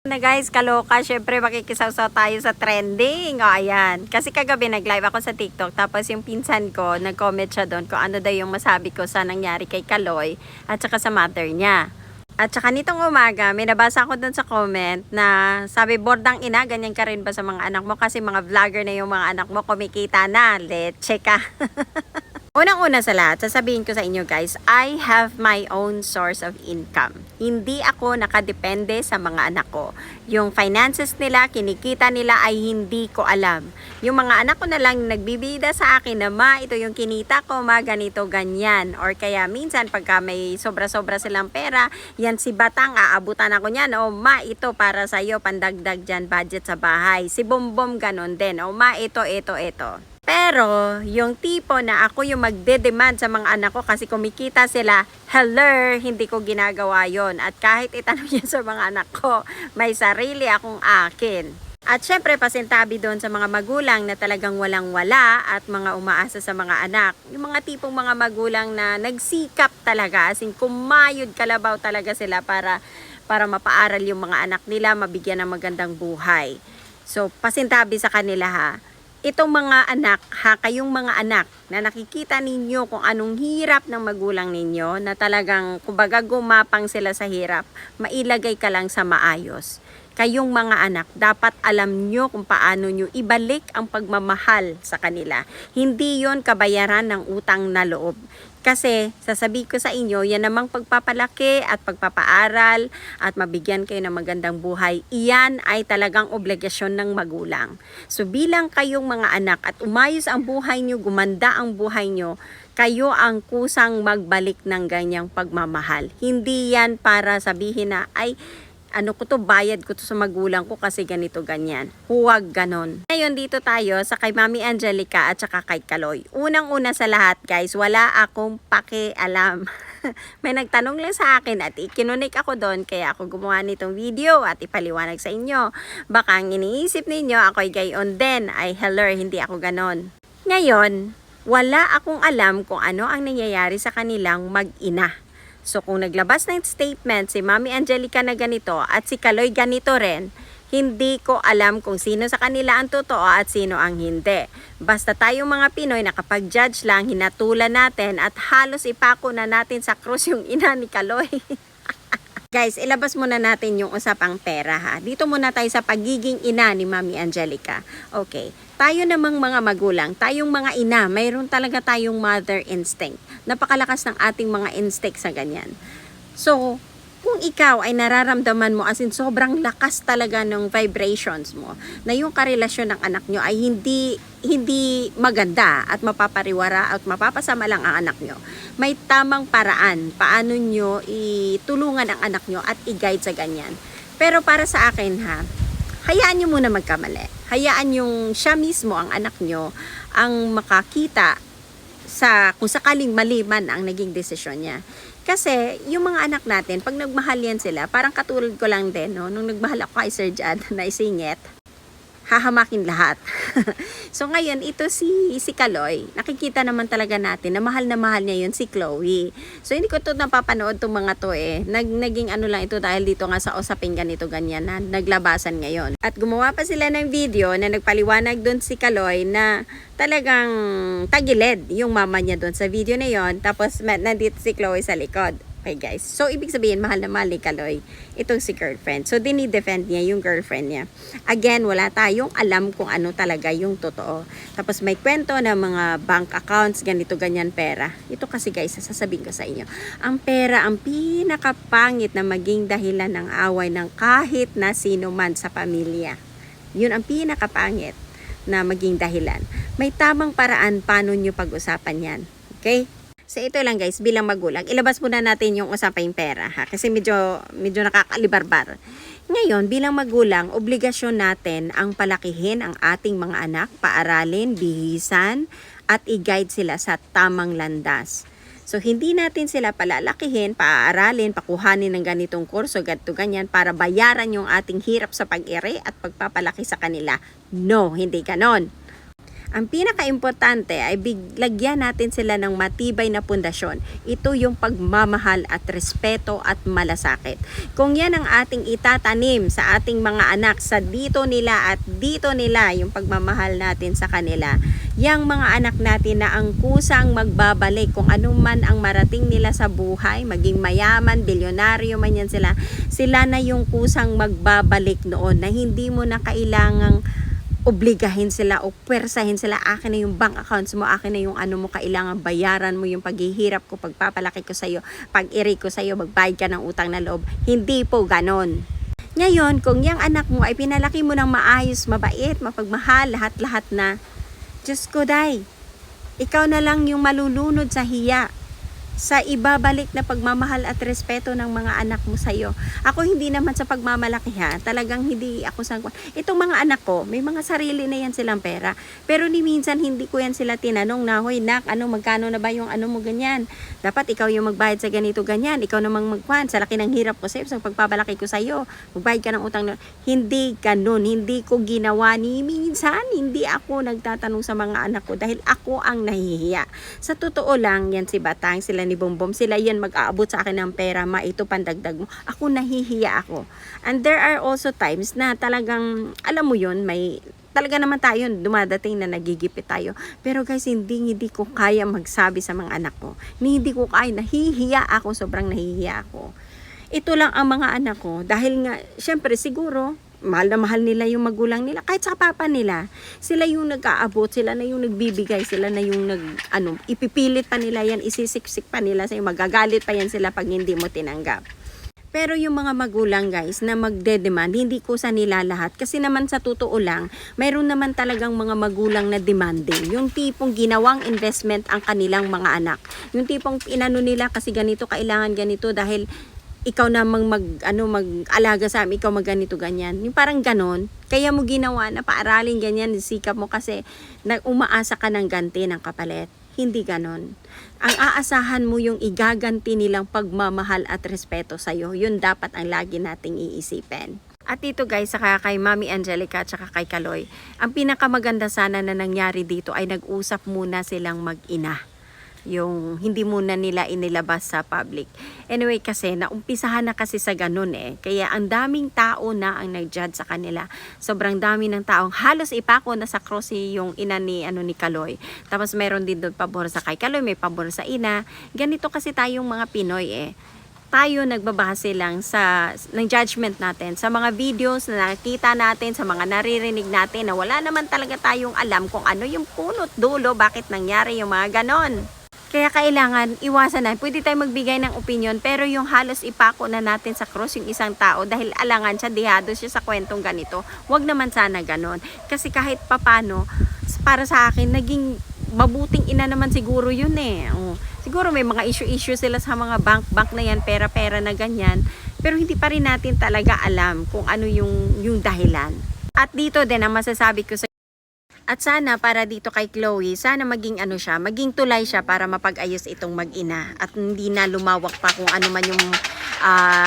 Na guys, kaloka, syempre makikisaw-saw tayo sa trending. O ayan, kasi kagabi nag-live ako sa TikTok, tapos yung pinsan ko, nag-comment siya doon kung ano daw yung masabi ko sa nangyari kay Kaloy at saka sa mother niya. At saka nitong umaga, may nabasa ako doon sa comment na sabi, bordang ina, ganyan ka rin ba sa mga anak mo? Kasi mga vlogger na yung mga anak mo, kumikita na, leche ka. Unang-una sa lahat, sasabihin ko sa inyo guys, I have my own source of income. Hindi ako nakadepende sa mga anak ko. Yung finances nila, kinikita nila ay hindi ko alam. Yung mga anak ko na lang nagbibida sa akin na ma, ito yung kinita ko, ma, ganito, ganyan. Or kaya minsan pagka may sobra-sobra silang pera, yan si Batang, aabutan ako niyan. O ma, ito para sa'yo, pandagdag dyan, budget sa bahay. Si Bombom ganon din. O ma, ito. Pero, yung tipo na ako yung magde-demand sa mga anak ko kasi kumikita sila, hello, hindi ko ginagawa yon. At kahit itanong yan sa mga anak ko, may sarili akong akin. At syempre, pasintabi doon sa mga magulang na talagang walang-wala at mga umaasa sa mga anak. Yung mga tipong mga magulang na nagsikap talaga, as in kumayod kalabaw talaga sila para mapaaral yung mga anak nila, mabigyan ng magandang buhay. So, pasintabi sa kanila ha. Itong mga anak, kayong mga anak na nakikita ninyo kung anong hirap ng magulang ninyo, na talagang kumbaga gumapang sila sa hirap, mailagay ka lang sa maayos. Kayong mga anak, dapat alam nyo kung paano nyo ibalik ang pagmamahal sa kanila. Hindi yon kabayaran ng utang na loob. Kasi sasabihin ko sa inyo, yan namang pagpapalaki at pagpapaaral at mabigyan kayo ng magandang buhay, iyan ay talagang obligasyon ng magulang. So bilang kayong mga anak at umayos ang buhay nyo, gumanda ang buhay nyo, kayo ang kusang magbalik ng ganyang pagmamahal. Hindi yan para sabihin na, ay, ano ko to, bayad ko to sa magulang ko kasi ganito ganyan. Huwag ganon. Ngayon dito tayo sa kay Mami Angelica at saka kay Kaloy. Unang-una sa lahat guys, wala akong pakialam. May nagtanong lang sa akin at ikinunik ako doon, kaya ako gumawa nitong video at ipaliwanag sa inyo. Baka ang iniisip ninyo ako'y gayon din. Ay hello, hindi ako ganon. Ngayon, wala akong alam kung ano ang nangyayari sa kanilang mag-ina. So kung naglabas ng statement si Mami Angelica na ganito at si Kaloy ganito rin, hindi ko alam kung sino sa kanila ang totoo at sino ang hindi. Basta tayong mga Pinoy na kapag judge lang, hinatulan natin at halos ipako na natin sa krus yung ina ni Kaloy. Guys, ilabas muna natin yung usapang pera ha. Dito muna tayo sa pagiging ina ni Mami Angelica. Okay, tayo namang mga magulang, tayong mga ina, mayroon talaga tayong mother instinct. Napakalakas ng ating mga instinct sa ganyan. So, kung ikaw ay nararamdaman mo as in sobrang lakas talaga ng vibrations mo, na yung karelasyon ng anak nyo ay hindi maganda at mapapariwara at mapapasama lang ang anak nyo, may tamang paraan paano nyo itulungan ang anak nyo at i-guide sa ganyan. Pero para sa akin ha, hayaan nyo muna magkamali. Hayaan yung siya mismo, ang anak nyo, ang makakita sa kung sakaling mali man ang naging desisyon niya. Kasi yung mga anak natin, pag nagmahal yan sila, parang katulad ko lang din, no? Nung nagmahal ako kay Sir Jad na isingit, hahamakin lahat. So ngayon, ito si Kaloy, nakikita naman talaga natin na mahal niya yun si Chloe. So hindi ko to napapanood tong mga to naging ano lang ito dahil dito nga sa usaping ganito ganyan na naglabasan ngayon. At gumawa pa sila ng video na nagpaliwanag doon si Kaloy na talagang tagilid yung mama niya doon sa video na yon. Tapos nandito si Chloe sa likod. Okay guys, so ibig sabihin mahal na mahal ni Kaloy itong si girlfriend. So dinidefend niya yung girlfriend niya. Again, wala tayong alam kung ano talaga yung totoo. Tapos may kwento na mga bank accounts, ganito ganyan pera. Ito kasi guys, sasabihin ko sa inyo, ang pera ang pinakapangit na maging dahilan ng away ng kahit na sino man sa pamilya. Yun ang pinakapangit na maging dahilan. May tamang paraan paano nyo pag-usapan yan. Okay? So ito lang guys, bilang magulang, ilabas muna natin yung usapang pera ha, kasi medyo nakakalibarbar. Ngayon, bilang magulang, obligasyon natin ang palakihin ang ating mga anak, paaralin, bihisan, at i-guide sila sa tamang landas. So hindi natin sila palalakihin, paaralin, pakuhanin ng ganitong kurso, ganito ganyan, para bayaran yung ating hirap sa pag-ere at pagpapalaki sa kanila. No, hindi ganon. Ang pinaka-importante ay lagyan natin sila ng matibay na pundasyon. Ito yung pagmamahal at respeto at malasakit. Kung yan ang ating itatanim sa ating mga anak, sa dito nila at dito nila, yung pagmamahal natin sa kanila, yang mga anak natin na ang kusang magbabalik kung ano man ang marating nila sa buhay, maging mayaman, bilyonaryo man yan sila, sila na yung kusang magbabalik noon na hindi mo na kailangang obligahin sila o pwersahin sila, akin na yung bank accounts mo, akin na yung ano mo, kailangan bayaran mo yung paghihirap ko, pagpapalaki ko sa'yo, pag-iri ko sa'yo, magbayad ka ng utang na loob. Hindi po ganon. Ngayon, kung yung anak mo ay pinalaki mo ng maayos, mabait, mapagmahal, lahat-lahat na, Diyos ko, day, ikaw na lang yung malulunod sa hiya, sa ibabalik na pagmamahal at respeto ng mga anak mo sa'yo. Ako hindi naman sa pagmamalaki ha, talagang hindi ako sa... Itong mga anak ko, may mga sarili na yan silang pera. Pero ni minsan hindi ko yan sila tinanong na, hoy nak, magkano na ba yung ano mo ganyan? Dapat ikaw yung magbayad sa ganito ganyan, ikaw namang magkuhan, sa laki ng hirap ko sa'yo, sa pagpapalaki ko sa'yo, magbayad ka ng utang. Hindi ganun, hindi ko ginawa ni minsan, hindi ako nagtatanong sa mga anak ko dahil ako ang nahihiya. Sa totoo lang, yan si Batang, sila ni Bombom, sila yan mag-aabot sa akin ng pera, ito pandagdag mo. Ako nahihiya ako. And there are also times na talagang, alam mo yun, may talaga naman tayo dumadating na nagigipit tayo. Pero guys, hindi ko kaya magsabi sa mga anak ko. Hindi ko kaya, nahihiya ako, sobrang nahihiya ako. Ito lang ang mga anak ko, dahil nga, syempre siguro, mahal na mahal nila yung magulang nila, kahit sa papa nila, sila yung nag-aabot, sila na yung nagbibigay, sila na yung ipipilit pa nila yan, isisiksik pa nila sa'yo, magagalit pa yan sila pag hindi mo tinanggap. Pero yung mga magulang guys na magde-demand, hindi ko sa nila lahat. Kasi naman sa totoo lang, mayroon naman talagang mga magulang na demanding. Yung tipong ginawang investment ang kanilang mga anak. Yung tipong inano nila kasi ganito, kailangan ganito dahil ikaw namang mag-alaga sa amin, ikaw magganito ganyan. Yung parang ganon, kaya mo ginawa na paaralin ganyan, sikap mo kasi umaasa ka ng ganti ng kapalit. Hindi ganon. Ang aasahan mo yung igaganti nilang pagmamahal at respeto sa'yo. Yun dapat ang lagi nating iisipin. At dito guys, saka kay Mami Angelica at saka kay Kaloy, ang pinakamaganda sana na nangyari dito ay nag-usap muna silang mag-ina. Yung hindi muna nila inilabas sa public. Anyway, kasi naumpisahan na kasi sa ganun Kaya ang daming tao na ang nag-judge sa kanila. Sobrang dami ng taong halos ipako na sa cross yung ina ni Kaloy. Tapos meron din doon pabor sa kay Kaloy, may pabor sa ina. Ganito kasi tayong mga Pinoy tayo nagbabase lang ng judgment natin sa mga videos na nakita natin, sa mga naririnig natin na wala naman talaga tayong alam kung ano yung punot dulo, bakit nangyari yung mga ganon. Kaya kailangan iwasan na. Pwede tayo magbigay ng opinion, pero yung halos ipako na natin sa cross yung isang tao dahil alangan siya, dihado siya sa kwentong ganito. Wag naman sana ganon. Kasi kahit papano, para sa akin, naging mabuting ina naman siguro yun siguro may mga issue sila sa mga bank na yan, pera-pera na ganyan. Pero hindi pa rin natin talaga alam kung ano yung dahilan. At dito din ang masasabi ko sa at sana para dito kay Chloe, sana maging maging tulay siya para mapag-ayos itong mag-ina at hindi na lumawak pa kung ano man yung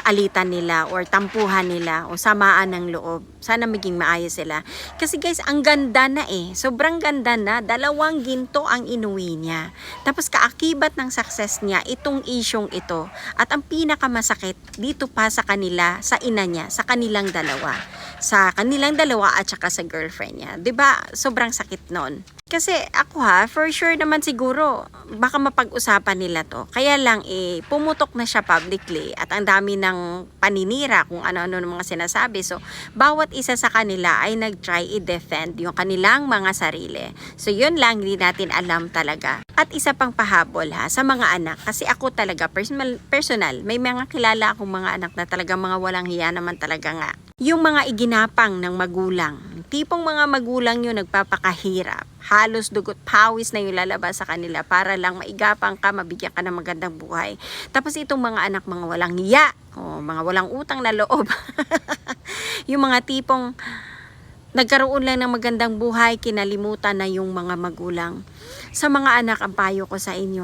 alitan nila or tampuhan nila o samaan ng loob. Sana maging maayos sila. Kasi guys, ang ganda na sobrang ganda na, 2 ginto ang inuwi niya. Tapos kaakibat ng success niya itong isyong ito. At ang pinakamasakit dito pa sa kanila, sa ina niya, sa kanilang dalawa. Sa kanilang dalawa at saka sa girlfriend niya. 'Di ba? Sobrang sakit noon. Kasi ako for sure naman siguro, baka mapag-usapan nila to. Kaya lang pumutok na siya publicly at ang dami ng paninira kung ano-ano ng mga sinasabi. So, bawat isa sa kanila ay nag-try i-defend yung kanilang mga sarili. So, yun lang, hindi natin alam talaga. At isa pang pahabol sa mga anak. Kasi ako talaga, personal, may mga kilala akong mga anak na talaga mga walang hiya naman talaga nga. Yung mga iginapang ng magulang. Tipong mga magulang yung nagpapakahirap. Halos dugot pawis na yung lalabas sa kanila para lang maigapang ka, mabigyan ka ng magandang buhay. Tapos itong mga anak, mga walang hiya, mga walang utang na loob. Yung mga tipong nagkaroon lang ng magandang buhay, kinalimutan na yung mga magulang. Sa mga anak, ang payo ko sa inyo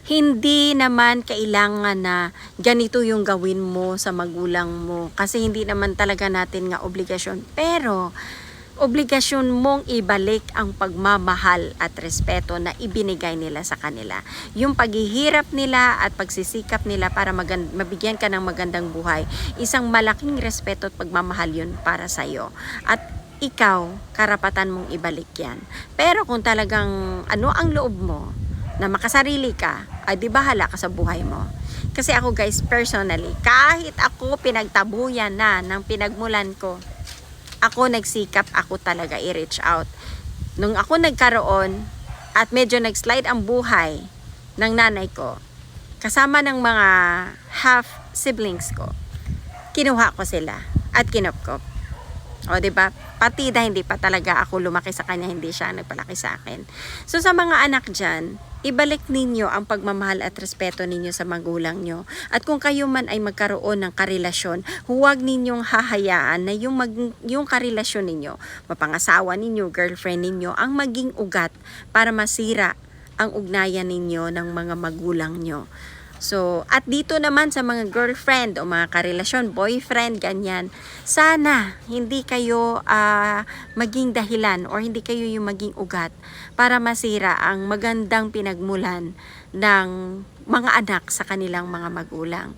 hindi naman kailangan na ganito yung gawin mo sa magulang mo. Kasi hindi naman talaga natin nga obligasyon. Pero, obligasyon mong ibalik ang pagmamahal at respeto na ibinigay nila sa kanila. Yung paghihirap nila at pagsisikap nila para mabigyan ka ng magandang buhay, isang malaking respeto at pagmamahal yun para sa'yo. At ikaw, karapatan mong ibalik yan. Pero kung talagang ano ang loob mo, na makasarili ka, ay di bahala ka sa buhay mo. Kasi ako guys, personally, kahit ako pinagtabuyan na ng pinagmulan ko, ako nagsikap, ako talaga i-reach out. Nung ako nagkaroon at medyo nag-slide ang buhay ng nanay ko, kasama ng mga half siblings ko, kinuha ko sila at kinopkop. O diba? Pati na hindi pa talaga ako lumaki sa kanya, hindi siya nagpalaki sa akin. So sa mga anak dyan, ibalik ninyo ang pagmamahal at respeto ninyo sa magulang nyo. At kung kayo man ay magkaroon ng karelasyon, huwag ninyong hahayaan na yung karelasyon ninyo, mapangasawa ninyo, girlfriend ninyo, ang maging ugat para masira ang ugnayan ninyo ng mga magulang nyo. So, at dito naman sa mga girlfriend o mga karelasyon, boyfriend, ganyan, sana hindi kayo maging dahilan or hindi kayo yung maging ugat para masira ang magandang pinagmulan ng mga anak sa kanilang mga magulang.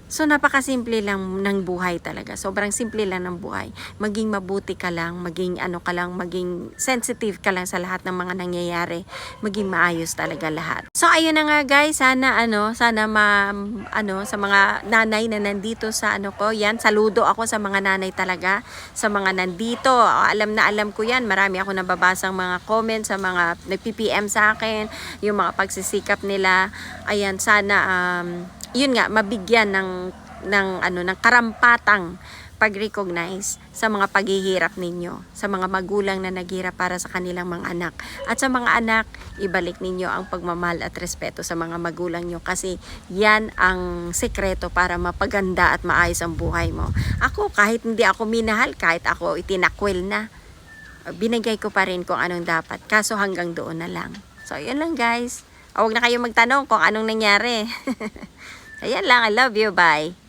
So, napakasimple lang ng buhay talaga. Sobrang simple lang ng buhay. Maging mabuti ka lang, maging maging sensitive ka lang sa lahat ng mga nangyayari. Maging maayos talaga lahat. So, ayun na nga guys. Sana sa mga nanay na nandito sa yan. Saludo ako sa mga nanay talaga. Sa mga nandito. Alam ko yan. Marami ako nababasang mga comments sa mga nag-PPM sa akin. Yung mga pagsisikap nila. Ayan, sana yun nga, mabigyan ng karampatang pag-recognize sa mga paghihirap ninyo, sa mga magulang na naghirap para sa kanilang mga anak. At sa mga anak, ibalik ninyo ang pagmamahal at respeto sa mga magulang nyo kasi yan ang sekreto para mapaganda at maayos ang buhay mo. Ako, kahit hindi ako minahal, kahit ako itinakwil na, binigay ko pa rin kung anong dapat. Kaso hanggang doon na lang. So, yun lang guys. Huwag na kayo magtanong kung anong nangyari. Ayan lang, I love you, bye.